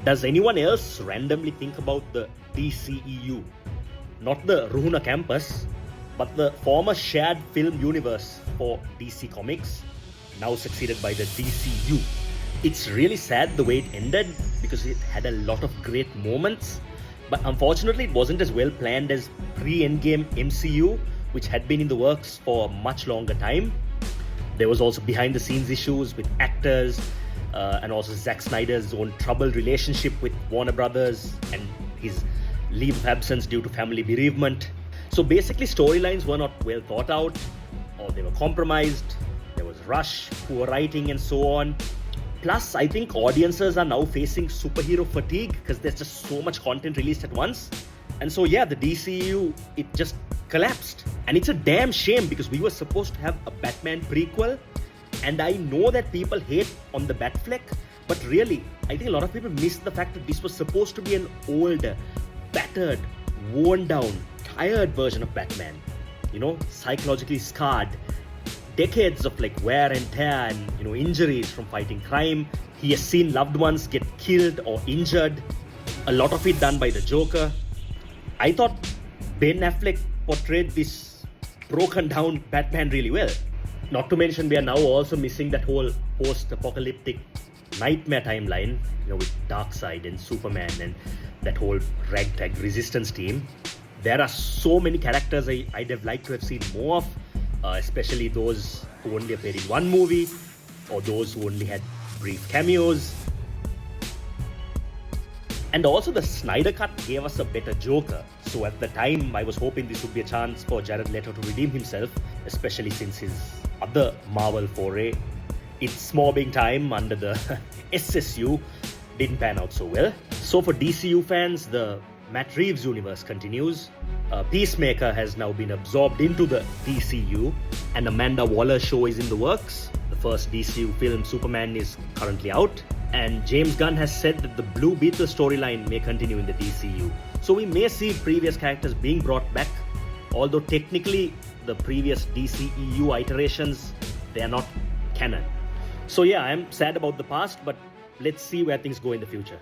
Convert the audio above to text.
Does anyone else randomly think about the DCEU? Not the Ruhuna campus, but the former shared film universe for DC Comics, now succeeded by the DCU. It's really sad the way it ended because it had a lot of great moments, but unfortunately it wasn't as well planned as pre-Endgame MCU, which had been in the works for a much longer time. There was also behind the scenes issues with actors, and also Zack Snyder's own troubled relationship with Warner Brothers and his leave of absence due to family bereavement. So basically storylines were not well thought out, or they were compromised, there was rush, poor writing and so on. Plus, I think audiences are now facing superhero fatigue because there's just so much content released at once. And so yeah, the DCU, it just collapsed. And it's a damn shame because we were supposed to have a Batman prequel. And I know that people hate on the Batfleck, but really, I think a lot of people missed the fact that this was supposed to be an older, battered, worn down, tired version of Batman. You know, psychologically scarred, decades of like wear and tear and injuries from fighting crime. He has seen loved ones get killed or injured. A lot of it done by the Joker. I thought Ben Affleck portrayed this broken down Batman really well. Not to mention we are now also missing that whole post-apocalyptic nightmare timeline, with Darkseid and Superman and that whole ragtag resistance team. There are so many characters I'd have liked to have seen more of, especially those who only appeared in one movie or those who only had brief cameos. And also the Snyder Cut gave us a better Joker. So at the time, I was hoping this would be a chance for Jared Leto to redeem himself, especially since his other Marvel foray, It's Mobbing Time under the SSU, didn't pan out so well. So for DCU fans, the Matt Reeves universe continues. Peacemaker has now been absorbed into the DCU, and Amanda Waller's show is in the works. The first DCU film, Superman, is currently out, and James Gunn has said that the Blue Beetle storyline may continue in the DCU. So we may see previous characters being brought back, although technically the previous DCEU iterations, they are not canon. So yeah, I'm sad about the past, but let's see where things go in the future.